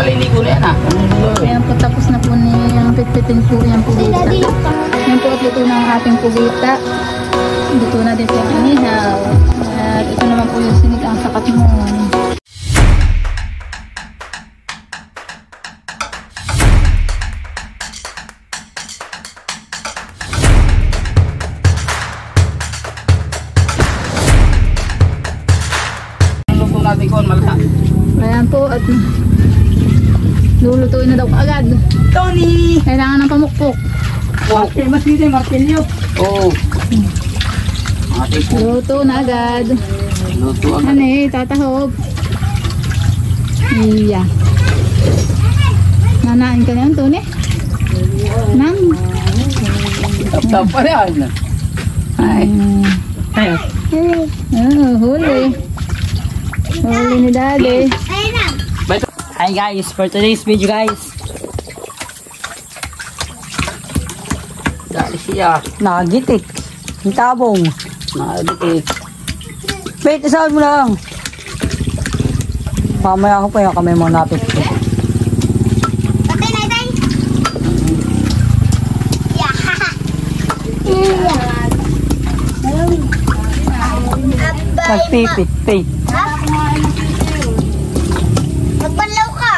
maliligo na yan ah. Ayan po, tapos na po niyang pitpitin po yung pugita. Ayan po at luto na ang ating pugita. Luto na din po yung inihaw. At ito naman po yung sinigang sa katmon. Ayan po at lulutuin na daw agad. Tony! Kailangan ng pamukpok. Martilyo. Oo. Luto na agad. Luto agad. Ano eh, tatahog. Iya. Nanain ka na yan, Tony? Nang? Tap-tap pa yan. Ay. Ay. Oh, huli. Huli ni Daddy. Hi guys, for today's video guys, Dali siya. nakagitik yung tabong. Nakadikit. Wait, isawad mo lang. Mamaya ako pa yung kamay mo napit ko. Nagpipit, pay. Magbanlaw ka.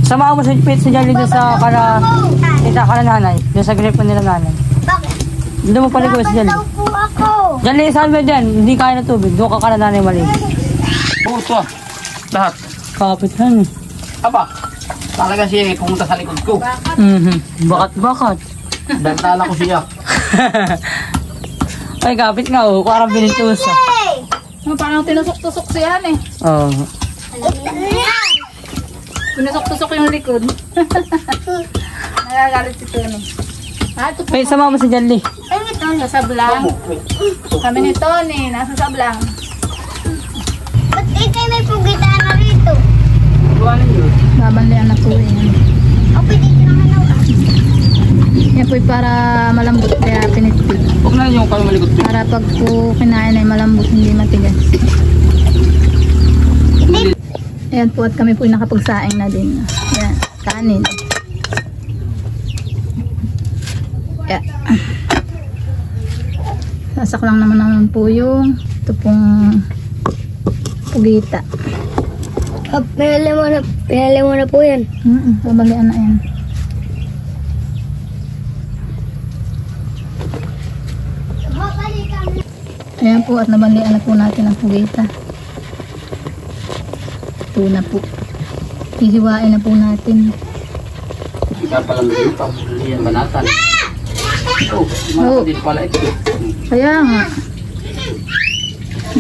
Samahan mo sa pit sa Jolly doon sa kala nanay. Doon sa grip nila nanay. Bakit? Doon mo paligo sa Jolly. Magbanlaw po ako. Jolly, saan ba dyan? Hindi kaya na tubig. Doon ka kala nanay maligo. Puto ah. Lahat. Kapit yan. Aba. Talaga siya pumunta sa likod ko. Bakat. Dagdala ko siya. Ay, kapit nga oh. Parang binintusa. Hey! Parang tinusok-tusok siya eh. Oo. Tinusok-tusok yung likod. Nagagalit si Tony. Ito po. Wait, sama mo si Jolly. Ay, ito, nasa sablang. Kami ni Tony, nasa sablang. Ba't ikay may pugita na rito? Babanlian na po yan. O, pwede ka naman ako. Yan po para malambot kaya pinitpit. Huwag na yung kayo malikot ko. Para pag po kinain ay malambot, hindi matigas. Ayan po at kami po nakapagsaing na din. Ayan, kanin. Ayan. Sasak lang naman po yung ito pong pugita. Pinali mo na po yan. Babalian na yan. Ayan po at nabalian na po natin ang pugita. Ito na po. Hihiwain na po natin. Kaya pala may pambulihan banatan. Oh, Oh. din pala ito. Kaya nga.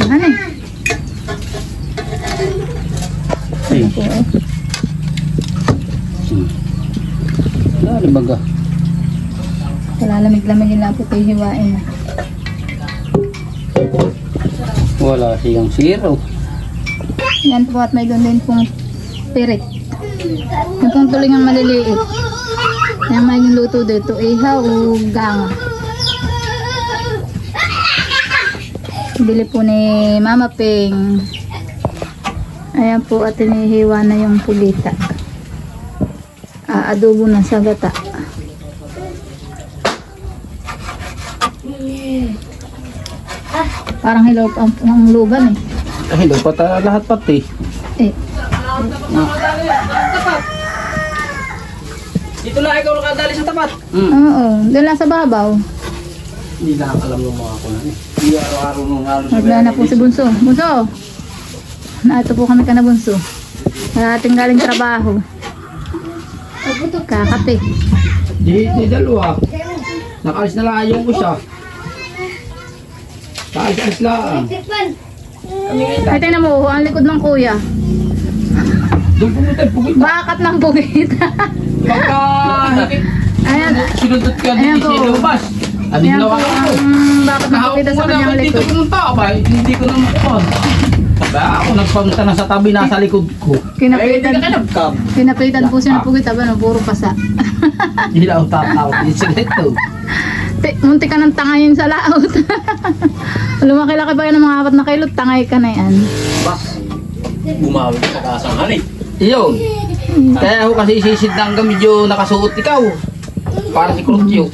Ano eh? Ay. Ito eh. Dali baga. Lalamig-lamig na po kayo hiwain na. Wala siyang zero. Yan po at may doon din pong pirit. Yung pong tuloy ng maliliit. Yan may luto dito. Ihaw o ganga. Bili po ni Mama Ping. Ayan po at inihiwa na yung pugita. Adobo na sa gata. Parang hilaw pa ang lugan eh. Ay, dapat lahat pati. Eh, Dito na ikaw nakadali sa tapat. oo. Doon lang sa babaw. Hindi na alam ng mga kunan eh. Hindi araw-araw nung halos. Magla na po si Bunso. Bunso! Ito po kami ka na Bunso. Ating galing trabaho. Kakape. Di dalawa. Nakalis na lang yung isa. Nakalis lang. Ay, tingnan mo, ang likod ng kuya. Doon pumunta yung pugit. Bakat ng bugita. Pagka Ayan. sinundot ka Ayan din po. si Lubas. Adin Ayan po nawa ako. ang bakat ng bugita sa kanyang Dito likod. pumunta ba? Hindi ko naman makon. Ba ako nagpunta na sa tabi nasa likod ko. Kinapitan. Hindi ka nagkam. Pinapitan po siya ng bugita. Ano, puro pasa. Hindi na ako tatawa. Hindi sila ito. Munti ka ng tangayin sa laot. Lumaki-laki ba yan ng mga 4 na kilot? Tangay ka na yan. Ba? Bumawag sa kasang eh. Yun. Kaya ako kasi isisid na hanggang medyo nakasuot ikaw. Para si Crutyo.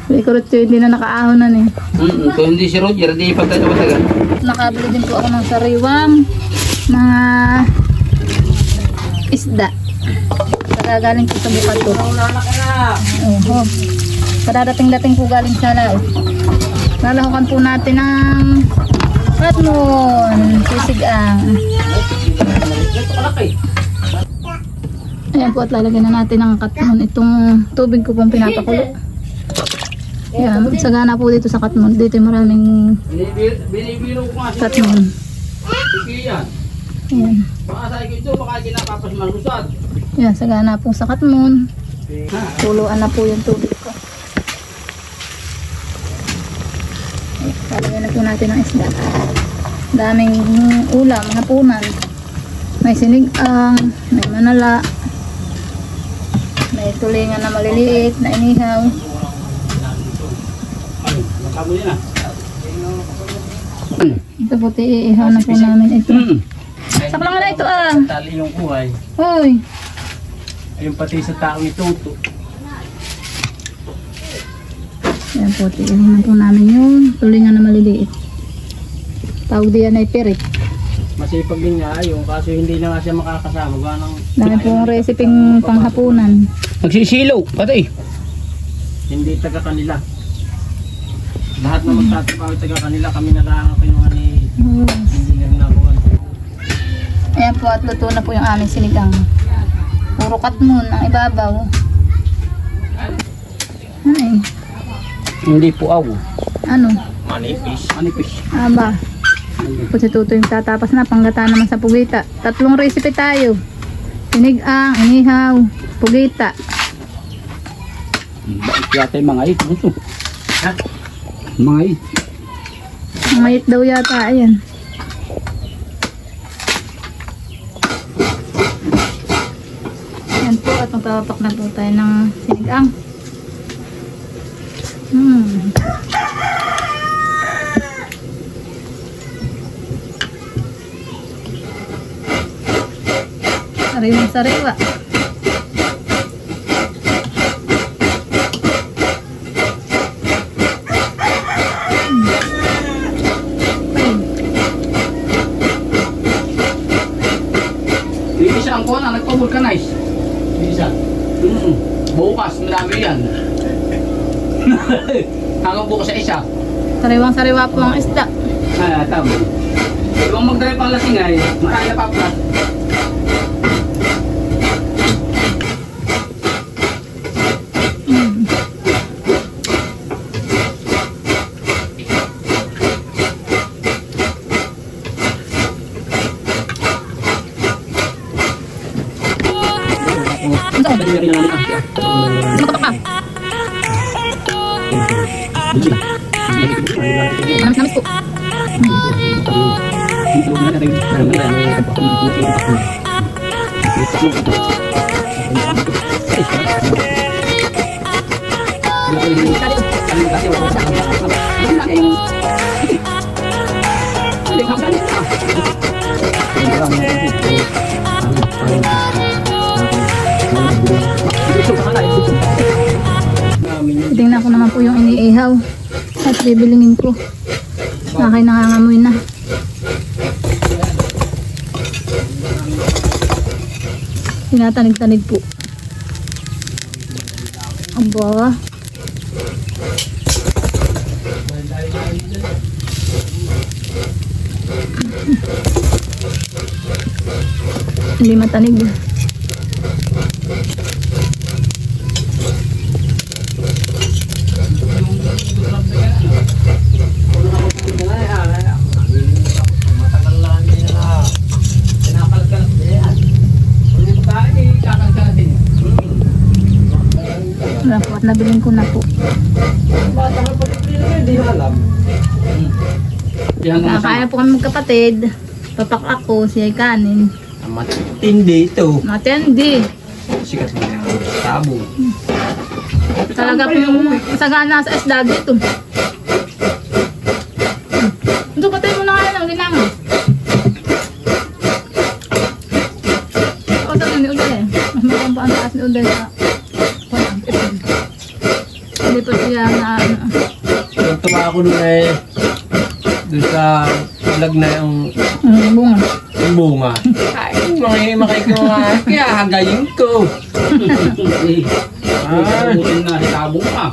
Si Crutyo hindi na nakaahon eh. Kung hindi si Roger, di pagkakatagal. Nakabili din po ako ng sariwang mga isda. Galing po sa Bukato. Oho. Kadadating-dating po galing sa laot. Lalahukan po natin ng katmon, sisigang. Ayan po at lalagyan na natin ng katmon. Itong tubig ko pong pinapakulo. Ayan, sagana po dito sa katmon. Dito maraming Binibiro ko nga si katmon. Kiyan. Ayan. Baka sa ito, baka kinakapas malusad. Ayan, sagana po sa katmon. Tuluan na po yung tubig ko. Lalagyan na po natin ng isda. Daming ulam, hapunan. May sinigang, may manala, may tulingan na maliliit na inihaw. Makamo yun ah. Ito po, iihaw na po namin ito. Saklang na ito ah. Tali yung kuhay. Uy. Ayun pati sa taong ituto. Ayan po, iihaw na po namin yung tulingan na maliliit. Tawag diyan ay pirit. Masipag din nga yung kaso hindi na nga siya makakasama. Dami pong resiping panghapunan. Nagsisilaw, patay. Hindi taga kanila. Lahat na magtatapaw taga kanila. Kami na lang ang kinuha ni engineer na kuhan. Ayan po at luto na po yung aming sinigang. Puro katmon ang ibabaw. Ano eh? Hindi po aw. Ano? Manipis. Manipis. Aba. Po si Tuto yung tatapas na. Panggata naman sa pugita. 3 recipe tayo. Sinigang, inihaw, pugita. Bakit yata yung mga it? Gusto. Ha? Mga it. Mayit daw yata. Ayan. Ayan po at magpapapak na po tayo ng sinigang. Sariwa-sariwa. Isa ang kuha na, nagpa-vulcanize. Isa. Bukas, marami yan. Hanggang bukas sa isa. Sariwang-sariwa po ang isda. Tama. Kung mag-drive ang lasingay, marami na pa-plus. Namis po. Tingnan ko naman po yung iniihaw at bibilingin ko. Nakay nangangamoy na. Tinatanig-tanig po. Aba. Hindi matanig. Wala po at nabiling ko na po. Kaya po kami magkapatid. Papak ako, siya ay kanin. Matindi ito. Matindi. Sikat na yung tabo. Talaga po yung sagana sa isda dito. Ito, patay mo na nga lang, ginamit. si Uday sa hindi pa siya na ano. Tuwa ako doon doon sa vlog na yung Bunga. bunga. Ay, makikiwa. Kaya hagayin ko. Butin na itabong ka.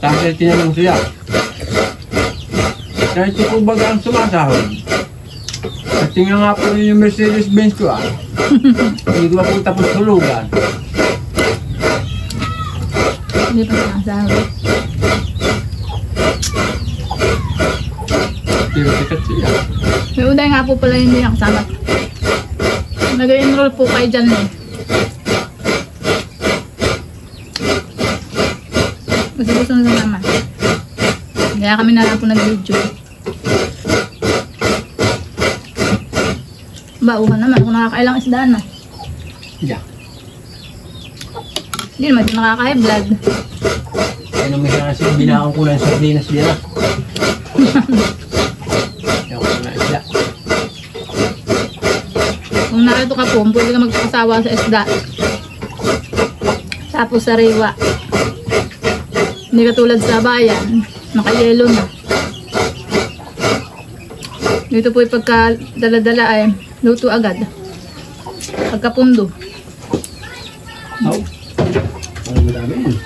Tapos tinanong siya. Kahit ko baga ang sumasahod. At tingnan nga po yung Mercedes-Benz ko Hindi ko pa po tapos hulugan. Hindi pa sinasabi. Pero sikat siya. May Uday nga po pala hindi nakasama. Nag-enroll po kayo dyan eh. Kasi gusto nila naman. Kaya kami na lang po nag-video. Bauhan naman kung nakakailang isdaan na. Yeah. Hindi naman ito nakaka-high blood. Ano may kasi binaon ko lang sa sardinas nila. Ayaw ko na isda. Kung narito ka po, pwede ka magpasawa sa isda. Tapos sa riwa. Hindi katulad sa bayan, nakayelo na. Dito po yung pagka dala-dala ay luto agad. Pagkapundo. Oh. Ano madami yun?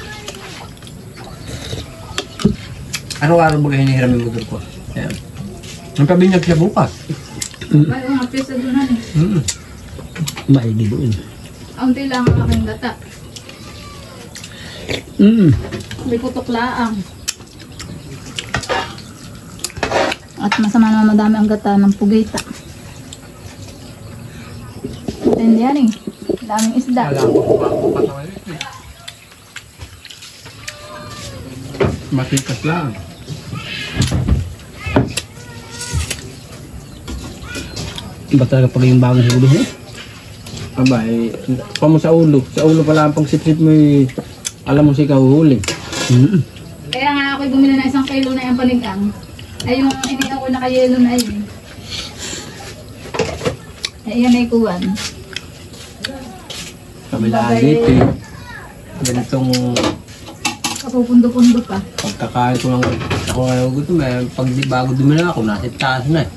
Araw-araw ba kayo hinihiram yung motor ko? Ayan. Ang pabinyag siya bukas. May mga pisa doon eh. Maigi doon. Aunti lang ang aking gata. May putok laang. At masama naman madami ang gata ng pugita. Hindi yan eh. Daming isda. Alam ko kung patawan ito eh. Matikas lang. Iba talaga pag yung bagong huli eh. Aba eh, pa mo sa ulo. Sa ulo pala ang pagsipsip mo eh. Alam mo siya kahuhuli. Kaya nga ako'y bumili na 1 kilo na yung panigang. Ay yung inihaw ko nakayelo na yun. Ay yan ay kuwan. Kami lahat dito eh. Ganitong Kapupundo-pundo pa. pagkakain ko lang ako ngayon gutom eh. Pag di bago dumila ako, nasa taas na eh.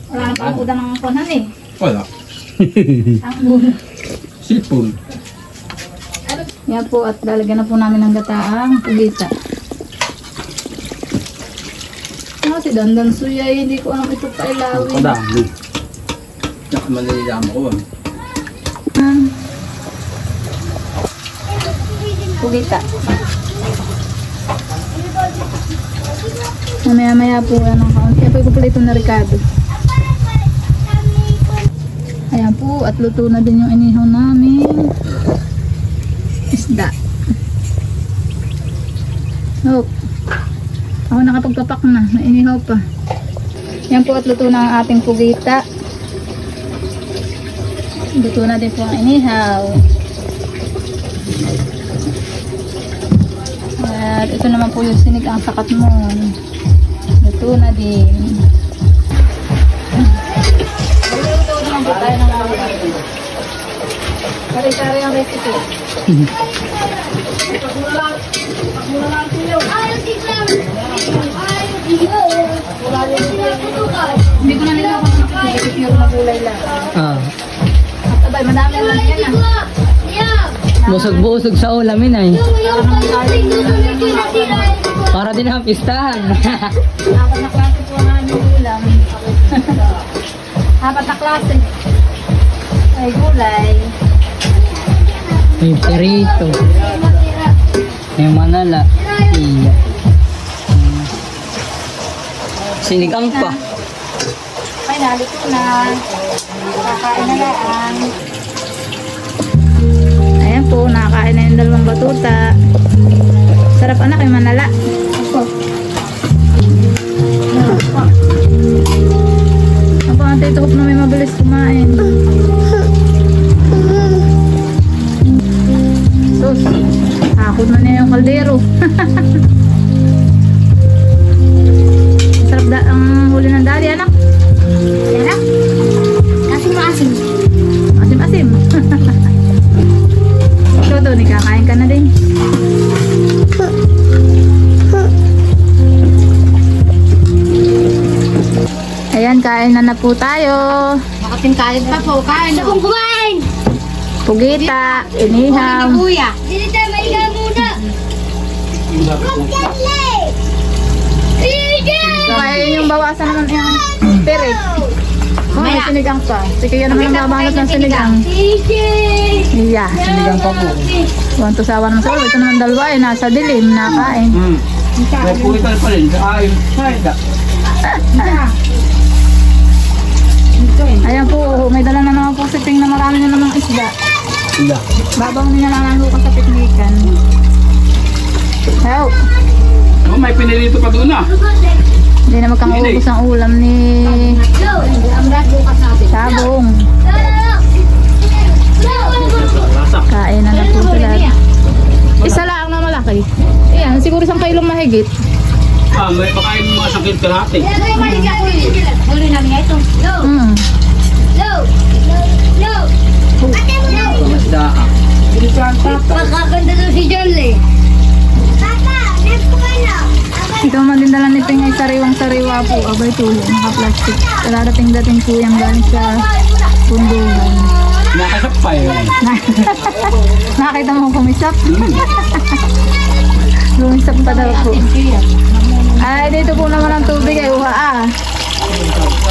Wala na pang udang ng kunan eh. Wala. Ang bulo. Sipon. Yan po at lalagyan na po namin ng gataang pugita. Ano si Dandan Suya, hindi ko alam ito pa ilawin. Kadami. Manililama ko ba? Pugita. Mamaya-maya po yan ang kaunti. Kaya po ipupulito na Ricardo. Ayan po, at luto na din yung inihaw namin. Isda. Oh. Ako nakapagpapak na. Nainihaw pa. Yan po at luto na ang ating pugita. Luto na din po ang inihaw. At ito naman po yung sinigang sa katmon. Luto na din. Luto naman po tayo ng mga. Kari-kari ang recipe. Hindi ko na nila ako nakikipiro na gulay lang. At abay, madami lang yan ah. Busog-busog sa ulamin ay. Para din ang pistahan. Apat na klase po ang aming ulam. Apat na klase. Ay gulay. May perito. May manala. Iya. Sinigang pa. Ay, nalito na. Kakain na lang. Ayan po, nakakain na yung dalawang batuta. Sarap anak, yung manala. Ako, ante, ito na may mabilis kumain. Sus, hakot na niya yung kaldero. Sarap ang huli ng dali, anak. Asin mo asin. kain na po tayo. Makatingkalit pa po. Kain. Gusto kong kumain. Pugita, inihaw. Kuya. Dili tayo maiga muna. Kaya yung bawasan naman yung spirit. Oh, may sinigang pa. Sige, yan naman ang babalot ng sinigang. Iya. Sinigang pa po. Buwan to sawa naman sa ulo. Ito naman dalawa ay nasa dilim, nakain. May puwitan pa rin. Ay, Ayan po, may dala na naman po si Ping na marami na namang isda. Sila. Babaw nila lang ko sa piknikan. Help! Oh, may pinirito pa doon ah. Hindi na magkakaubos ang ulam ni Sabong. Kain na po sila. Isa lang na malaki. Ayan, siguro 1 kilong mahigit. Ah, may pakain mga sakit kalahati. Huli namin nga ito. Hmm. Masda ah. Makakanda to si Jolie. Papa, next ko na. Ito man din dala ni Ping ay sariwang-sariwa po. Abay tulo, naka-plastic. Darating-dating po yung galing sa punduhan. Nakasapay. Nakita mo kumisap? Lumisap pa daw po. Ay, dito po naman ang tubig ay uha ah.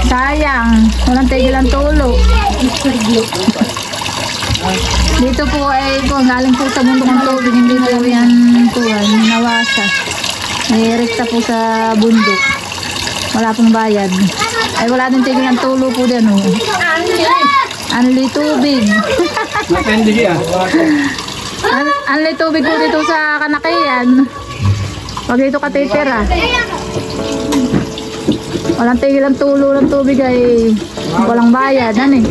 Sayang. Walang tigil ang tulo. Dito po ay galing po sa bundok ng tubig. Hindi na po yan tuwan. Nawasa. May rekta po sa bundok. Wala pong bayad. Ay, wala din tigil ang tulo po din oh. Anli tubig. Matindi siya. Anli tubig po dito sa Kanakiyan. Pag dito ka titira. Walang tigil ang tulo ng tubig ay walang bayad. Ano eh?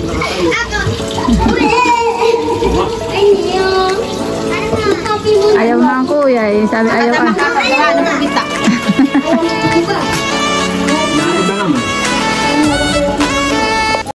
Ayaw na ang kuya eh. Sabi ayaw ka.